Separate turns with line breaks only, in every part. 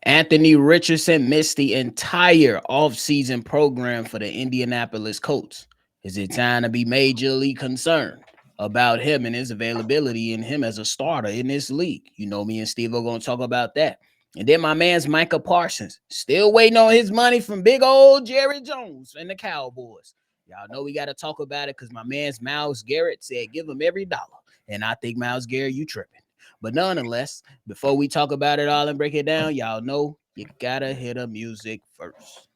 Anthony Richardson missed the entire offseason program for the Indianapolis Colts. Is it time to be majorly concerned about him and his availability and him as a starter in this league? You know, me and Steve are going to talk about that. And then my man's Micah Parsons, still waiting on his money from big old Jerry Jones and the Cowboys. Y'all know we got to talk about it because my man's Myles Garrett said give him every dollar. And I think, Myles Garrett, you tripping. But nonetheless, before we talk about it all and break it down, y'all know you gotta hear the music first.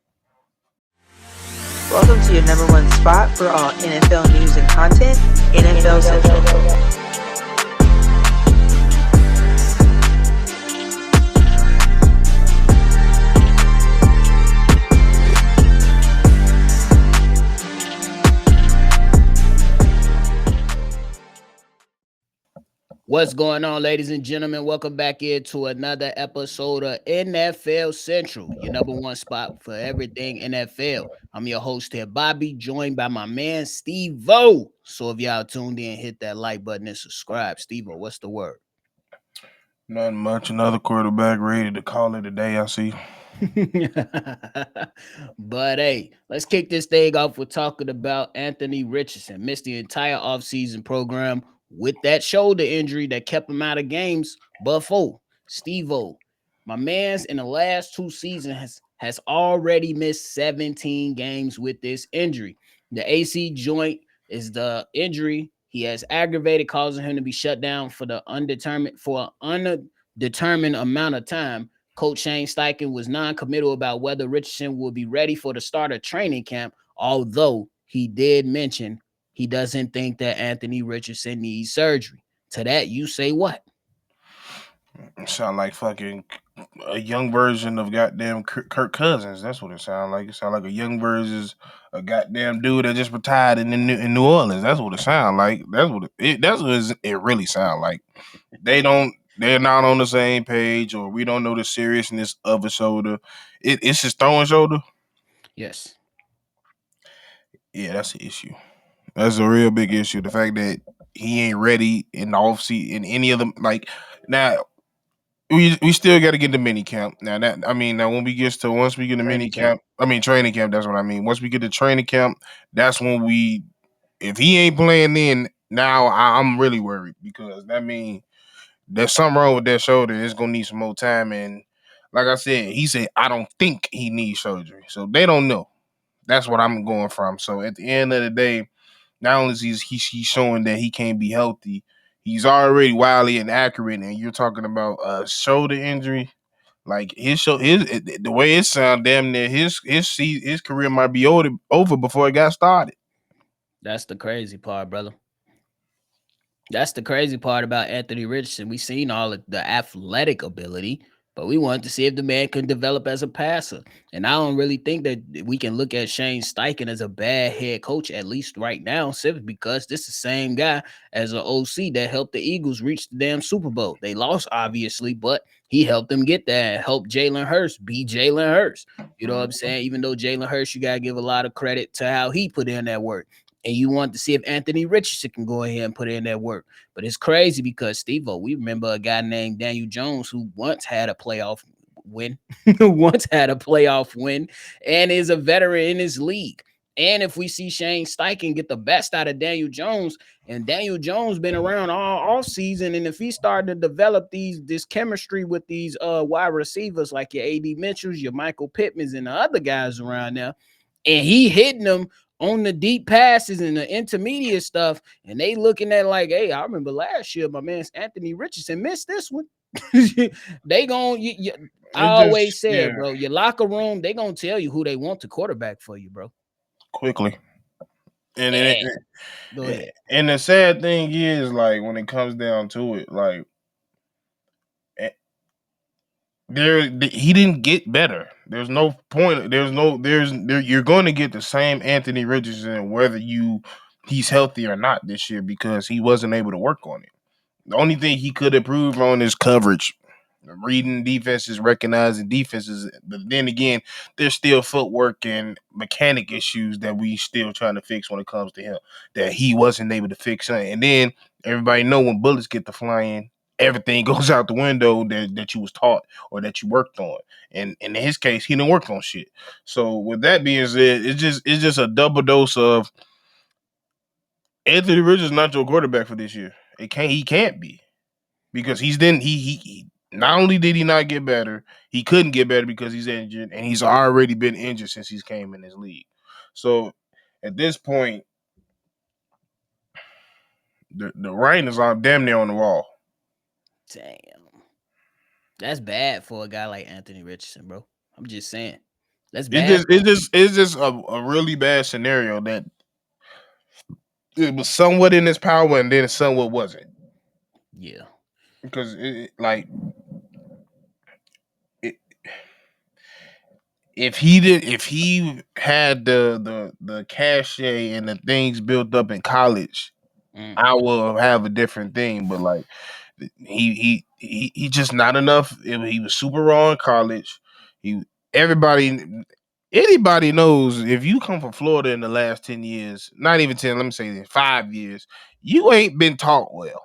Welcome to your number one spot for all NFL news and content, NFL Central.
What's going on, ladies and gentlemen? Welcome back into another episode of NFL Central, your number one spot for everything NFL. I'm your host here, Bobby, joined by my man, Steve-O. So if y'all tuned in, hit that like button and subscribe. Steve-O, what's the word?
Nothing much. Another quarterback ready to call it a day, I see.
But hey, let's kick this thing off with talking about Anthony Richardson. Missed the entire offseason program with that shoulder injury that kept him out of games. Buffo, Steve-O, my man's in the last two seasons has already missed 17 games with this injury. The AC joint is the injury he has aggravated, causing him to be shut down for the undetermined amount of time. Coach Shane Steichen was non-committal about whether Richardson will be ready for the start of training camp, although he did mention he doesn't think that Anthony Richardson needs surgery. To that, you say what?
Sound like fucking a young version of goddamn Kirk Cousins. That's what it sounds like. It sounds like a young version of goddamn dude that just retired in New Orleans. That's what it sounds like. That's what it really sounds like. They're not on the same page, or we don't know the seriousness of a shoulder. It's his throwing shoulder.
Yes.
Yeah, that's the issue. That's a real big issue. The fact that he ain't ready in the offseason in any of them. Like now, we still got to get the mini camp. Now when we get to once we get the mini camp, training camp. That's what I mean. Once we get to training camp, that's when if he ain't playing then, now I'm really worried because that means there's something wrong with that shoulder. It's gonna need some more time. And like I said, he said I don't think he needs surgery, so they don't know. That's what I'm going from. So at the end of the day, not only is he's showing that he can't be healthy, he's already wildly inaccurate, and you're talking about a shoulder injury. Like his the way it sounds, damn near his career might be over before it got started.
That's the crazy part, brother. That's the crazy part about Anthony Richardson. We seen all of the athletic ability, but we wanted to see if the man can develop as a passer. And I don't really think that we can look at Shane Steichen as a bad head coach, at least right now, simply because this is the same guy as an OC that helped the Eagles reach the damn Super Bowl. They lost, obviously, but he helped them get there and helped Jalen Hurts be Jalen Hurts. You know what I'm saying? Even though Jalen Hurts, you got to give a lot of credit to how he put in that work. And you want to see if Anthony Richardson can go ahead and put in that work. But it's crazy because Steve-O, we remember a guy named Daniel Jones who once had a playoff win, and is a veteran in his league. And if we see Shane Steichen get the best out of Daniel Jones, and Daniel Jones been around all season, and if he started to develop this chemistry with these wide receivers like your A.D. Mitchells, your Michael Pittmans, and the other guys around there, and he hitting them on the deep passes and the intermediate stuff, and they looking at like, hey, I remember last year my man Anthony Richardson missed this one. They gon' I always said, bro, your locker room, they gonna tell you who they want to quarterback for you, bro.
Quickly. And
Go ahead.
And the sad thing is, like, when it comes down to it, like, he didn't get better. There's no point. You're going to get the same Anthony Richardson whether he's healthy or not this year because he wasn't able to work on it. The only thing he could improve on is coverage, reading defenses, recognizing defenses. But then again, there's still footwork and mechanic issues that we still trying to fix when it comes to him that he wasn't able to fix. And then everybody know when bullets get to flying, everything goes out the window that you was taught or that you worked on. And in his case, he didn't work on shit. So with that being said, it's just a double dose of Anthony Richardson not your quarterback for this year. He can't be because he not only did he not get better, he couldn't get better because he's injured, and he's already been injured since he's came in this league. So at this point, the writing is on damn near on the wall.
Damn. That's bad for a guy like Anthony Richardson, bro. I'm just saying. That's
It's
bad
just
for
it's
him.
just it's just a really bad scenario that it was somewhat in his power and then somewhat wasn't.
Yeah.
Because like it, if he had the cachet and the things built up in college,
Mm.
I will have a different thing. But like he just not enough. He was super raw in college. He everybody anybody knows if you come from Florida in the last 10 years, not even 10, let me say 5 years, you ain't been taught well.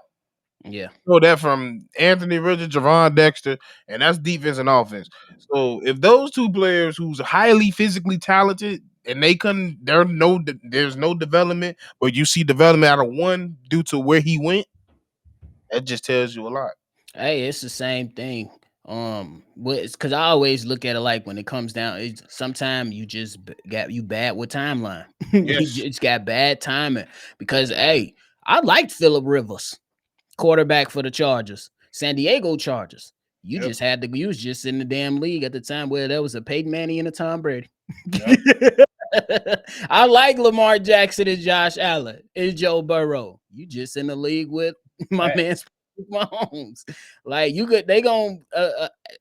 Yeah.
Know that from Anthony Richardson, Javon Dexter, and that's defense and offense. So if those two players who's highly physically talented and they couldn't, there's no development, but you see development out of one due to where he went, that just tells you a lot.
Hey, it's the same thing. But it's because I always look at it like when it comes down, it's sometimes you just got you bad with timeline. You
Yes.
just got bad timing because hey, I liked Phillip Rivers, quarterback for the Chargers, San Diego Chargers. You
Yep.
just had to. You was just in the damn league at the time where there was a Peyton Manning and a Tom Brady.
Yep.
I like Lamar Jackson and Josh Allen and Joe Burrow. You just in the league with my
Fact.
man Mahomes. Like you could, they gonna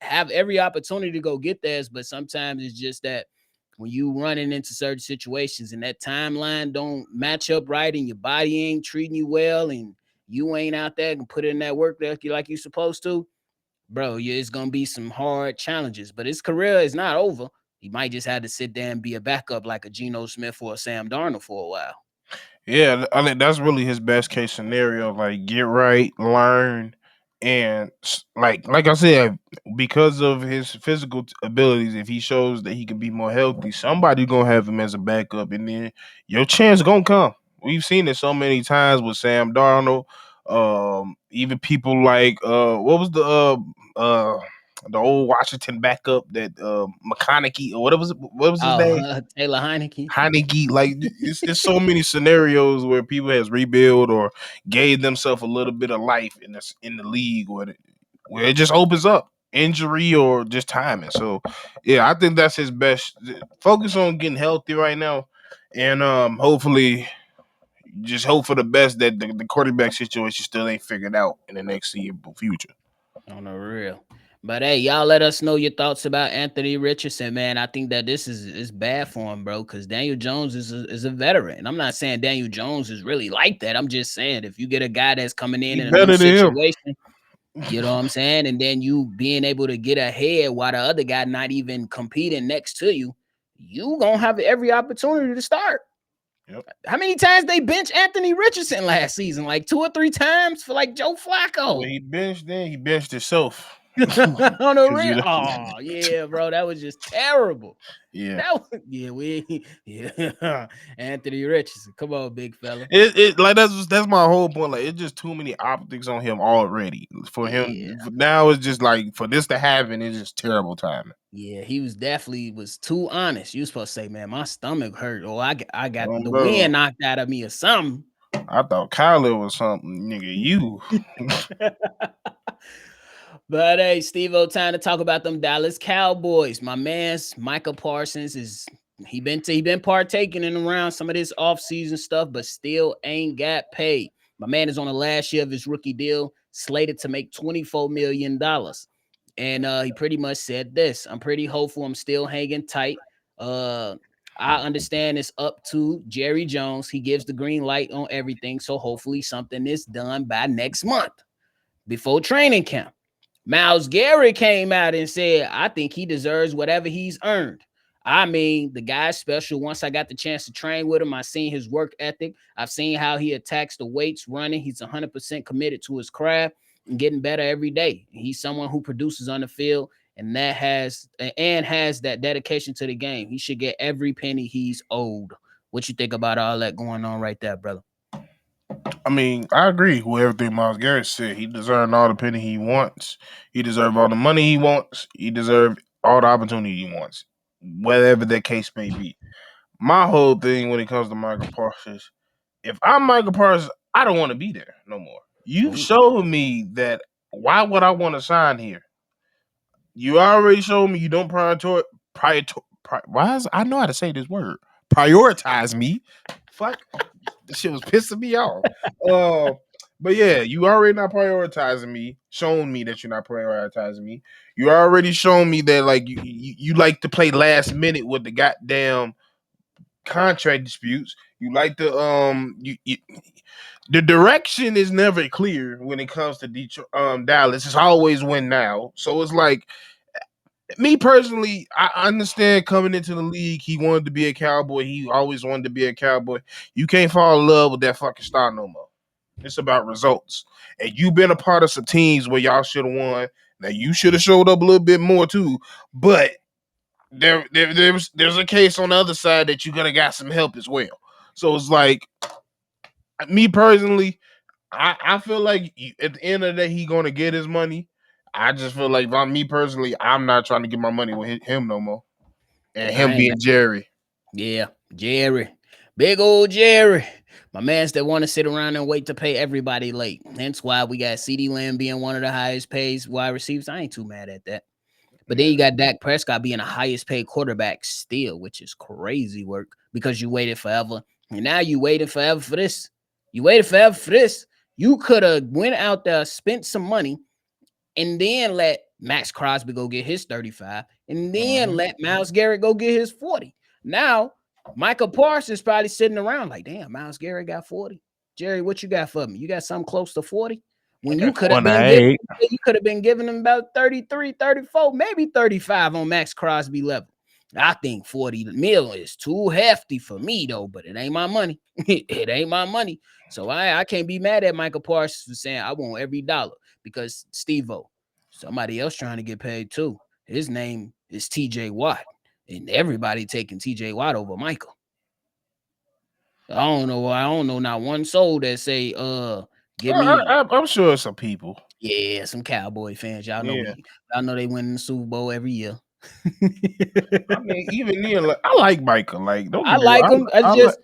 have every opportunity to go get theirs, but sometimes it's just that when you running into certain situations and that timeline don't match up right, and your body ain't treating you well, and you ain't out there and put in that work like you supposed to, bro, yeah, it's gonna be some hard challenges. But his career is not over. He might just have to sit there and be a backup like a Geno Smith or a Sam Darnold for a while.
Yeah, I think that's really his best case scenario. Like, get right, learn, and like I said, because of his physical abilities, if he shows that he can be more healthy, somebody gonna have him as a backup, and then your chance gonna come. We've seen it so many times with Sam Darnold. Even people like what was uh the old Washington backup that McConaughey or what was his name?
Oh, Taylor Heineke.
Heineke, like it's so many scenarios where people has rebuild or gave themselves a little bit of life in the league where it just opens up injury or just timing. So yeah, I think that's his best. Focus on getting healthy right now, and hopefully just hope for the best that the quarterback situation still ain't figured out in the next foreseeable future.
On the real. But hey, y'all let us know your thoughts about Anthony Richardson, man. I think that this is bad for him, bro, because Daniel Jones is a veteran. I'm not saying Daniel Jones is really like that. I'm just saying if you get a guy that's coming
He
in a new
better than him.
situation, you know what I'm saying, and then you being able to get ahead while the other guy not even competing next to you, you gonna have every opportunity to start.
Yep.
How many times they bench Anthony Richardson last season? Like 2 or 3 times for like Joe
When
Flacco.
he benched himself.
On the
'Cause,
real, oh yeah, bro, that was just terrible.
yeah.
That was yeah. Anthony Richardson, come on, big fella.
It like that's my whole point. Like it's just too many optics on him already. For
Yeah,
him now, it's just like for this to happen, it's just terrible timing.
yeah, he was definitely was too honest. You was supposed to say, man, my stomach hurt, or I got the
Bro,
wind knocked out of me, or something.
I thought Kyler was something, nigga. You,
But hey, Steve O, time to talk about them Dallas Cowboys. My man's Micah Parsons is he been partaking in around some of this offseason stuff, but still ain't got paid. My man is on the last year of his rookie deal, slated to make $24 million. And he pretty much said this. I'm pretty hopeful. I'm still hanging tight. Uh I understand it's up to Jerry Jones. He gives the green light on everything. So hopefully something is done by next month before training camp. Myles Garrett came out and said, I think he deserves whatever he's earned. I mean, the guy's special. Once I got the chance to train with him, I seen his work ethic. I've seen how he attacks the weights running. He's 100% committed to his craft. and getting better every day. He's someone who produces on the field and has that dedication to the game. He should get every penny he's owed. What you think about all that going on right there, brother?
I mean, I agree with everything Miles Garrett said. He deserves all the penny he wants. He deserves all the money he wants. He deserves all the opportunity he wants, whatever that case may be. My whole thing when it comes to Michael Parsons, if I'm Michael Parsons, I don't want to be there no more. You've
Ooh,
showed me that. Why would I want to sign here? You already showed me you don't why is I know how to say this word. Prioritize me. Fuck. This shit was pissing me off. Uh, but yeah, you already not prioritizing me, showing me that you're not prioritizing me. You already shown me that like you like to play last minute with the goddamn contract disputes. You like to the direction is never clear when it comes to Detroit, Dallas. It's always win now. So it's like me personally, I understand coming into the league, he wanted to be a cowboy. He always wanted to be a cowboy. You can't fall in love with that fucking star no more. It's about results. And you've been a part of some teams where y'all should have won. Now you should have showed up a little bit more too. But there's a case on the other side that you could have got some help as well. So it's like me personally, I feel like at the end of the day, he gonna get his money. I just feel like, by me personally, I'm not trying to get my money with him no more. And
I
him
ain't
being Jerry.
Yeah, Jerry. Big old Jerry. My mans that want to sit around and wait to pay everybody late. Hence why we got CD Lamb being one of the highest paid wide receivers. I ain't too mad at that. But then
Yeah.
you got Dak Prescott being the highest paid quarterback still, which is crazy work because you waited forever. And now you waited forever for this. You waited forever for this. You could have went out there, spent some money, and then let Max Crosby go get his 35, and then
Mhm.
let Myles Garrett go get his 40. Now, Micah Parsons probably sitting around like, damn, Myles Garrett got 40. Jerry, what you got for me? You got something close to 40?
I
When you
got
could
four
have
and a
been
eight.
giving him about 33, 34, maybe 35 on Max Crosby level. I think 40 mil is too hefty for me, though, but it ain't my money. It ain't my money. So I can't be mad at Michael Parsons for saying I want every dollar because Steve-O, somebody else trying to get paid too. His name is TJ Watt, and everybody taking TJ Watt over Michael. I don't know not one soul that say, give me,
I'm sure some people.
yeah, some Cowboy fans.
Yeah.
Y'all know they win the Super Bowl every year.
I mean, even then, like, I like Micah. Like, don't
I
get me
like
wrong.
him. I
I like.
just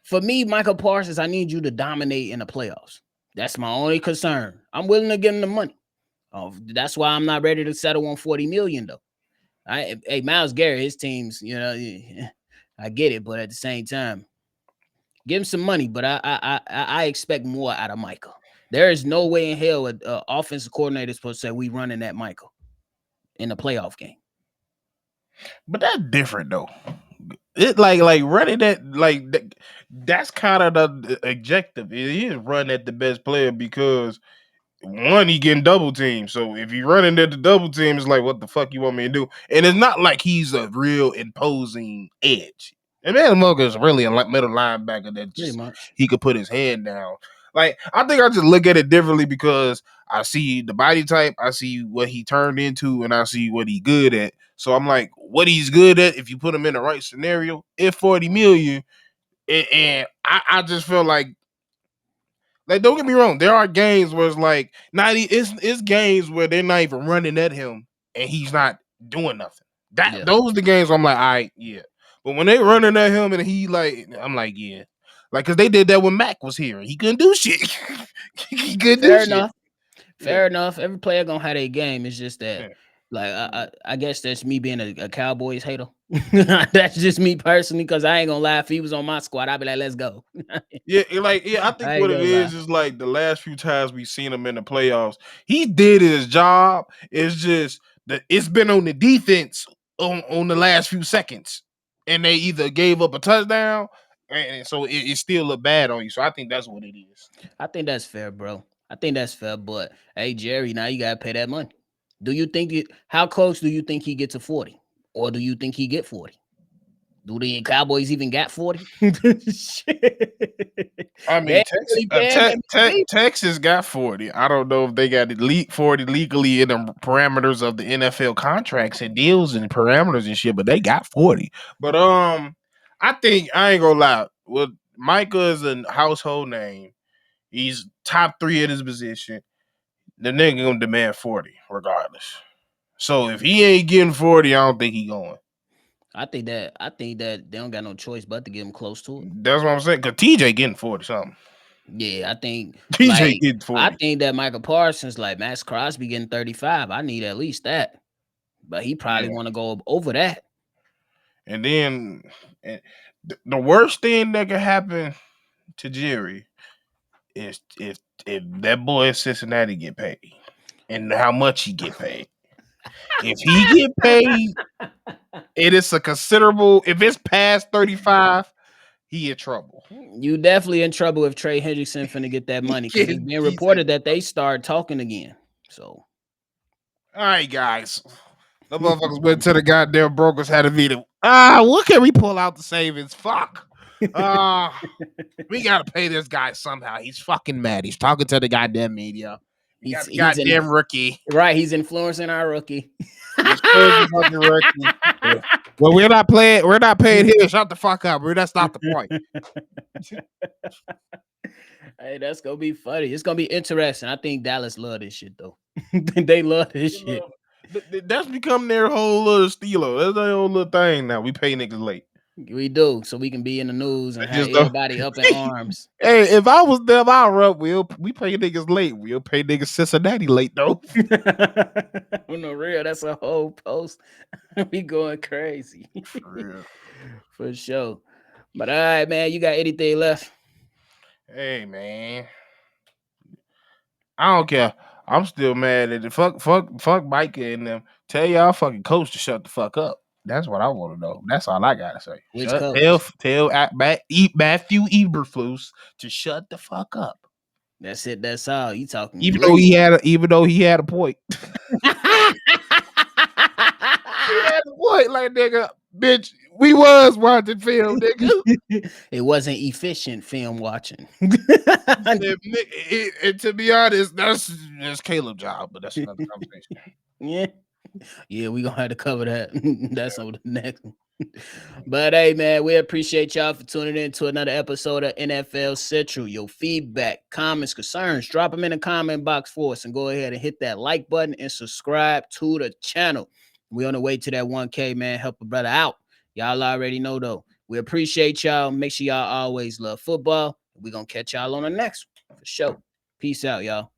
For me, Michael Parsons, I need you to dominate in the playoffs. That's my only concern. I'm willing to give him the money. That's why I'm not ready to settle on 40 million though. Hey, Myles Garrett, his teams, I get it, but at the same time, give him some money. But I expect more out of Michael. There is no way in hell an offensive coordinator is supposed to say we running that Michael in the playoff game.
But that's different though. It like running that that's kind of the objective. It is run at the best player because one, he getting double teamed. So if you running at the double team, it's like, what the fuck you want me to do? And it's not like he's a real imposing edge. And man, Mugga is really a middle linebacker that
Pretty
just
much.
he could put his hand down. Like, I think I just look at it differently because I see the body type, I see what he turned into, and I see what he good at. So I'm like, what he's good at, if you put him in the right scenario, if 40 million, and I just feel like, don't get me wrong, there are games where it's like it's games where they're not even running at him and he's not doing nothing.
Yeah.
Those are the games where I'm like, all right, yeah. But when they running at him and he like, I'm like, yeah. Like, cause they did that when Mac was here. He couldn't do shit. He couldn't do
Fair
shit.
enough.
Yeah.
Fair enough. Every player gonna have their game. It's just that,
Yeah.
like, I guess that's me being a Cowboys hater. That's just me personally, because I ain't gonna lie. If he was on my squad, I'd be like, let's go.
I think
I
what
ain't
it
gonna lie.
is like the last few times we've seen him in the playoffs, he did his job. It's just that it's been on the defense on the last few seconds, and they either gave up a touchdown, and so it still look bad on you. So I think that's what it is.
I think that's fair, bro. I think that's fair. But hey, Jerry, now you gotta pay that money. Do you think it? How close do you think he get to 40, or do you think he get 40? Do the Cowboys even got 40?
I
They
mean,
ain't really paying that many people.
Texas got 40. I don't know if they got 40 legally in the parameters of the NFL contracts and deals and parameters and shit, but they got 40. But I think I ain't gonna lie. Well, Micah is a household name. He's top 3 in his position. The nigga gonna demand 40 regardless. So if he ain't getting 40, I don't think he going.
I think that they don't got no choice but to get him close to it.
That's what I'm saying. Cause TJ getting 40 something.
Yeah, I think
TJ getting 40.
I think that Micah Parsons, like Max Crosby getting 35. I need at least that. But he probably
Yeah.
want to go over that.
And then the worst thing that could happen to Jerry is if that boy in Cincinnati get paid and how much he get paid. If he get paid, it is a considerable. If it's past 35, he in trouble.
You definitely in trouble if Trey Hendrickson finna get that money because it's being reported that they start talking again. So,
all right, guys. The motherfuckers went to the goddamn brokers, had a meeting. What can we pull out the savings? Fuck. We gotta pay this guy somehow. He's fucking mad. He's talking to the goddamn media. We got the goddamn rookie.
Right, he's influencing our rookie.
He's the fucking rookie. Well, we're not paying him. Shut the fuck up. That's not the point.
Hey, that's gonna be funny. It's gonna be interesting. I think Dallas love this shit though. They love this shit.
That's become their whole little steelo. That's their whole little thing now. We pay niggas late.
We do, so we can be in the news and have
Just don't-
everybody up in arms.
Hey, if I was them, we pay niggas late. We'll pay niggas Cincinnati late though.
On the real, that's a whole post. We going crazy.
For real.
For sure. But all right, man, you got anything left?
Hey man, I don't care. I'm still mad at the fuck Micah and them. Tell y'all fucking coach to shut the fuck up. That's what I want to know. That's all I gotta say.
Which coach?
Tell Matthew Eberflus to shut the fuck up.
That's it. That's all. You talking?
Even though he had a point. He had a point, like nigga, bitch. We was watching film, nigga.
It wasn't efficient film watching.
And to be honest, that's Caleb's job, but that's another conversation.
Yeah, we gonna have to cover that. That's over the next one. But hey, man, we appreciate y'all for tuning in to another episode of NFL Central. Your feedback, comments, concerns, drop them in the comment box for us, and go ahead and hit that like button and subscribe to the channel. We on the way to that 1K, man. Help a brother out. Y'all already know though. We appreciate y'all. Make sure y'all always love football. We're gonna catch y'all on the next one for sure. Peace out, y'all.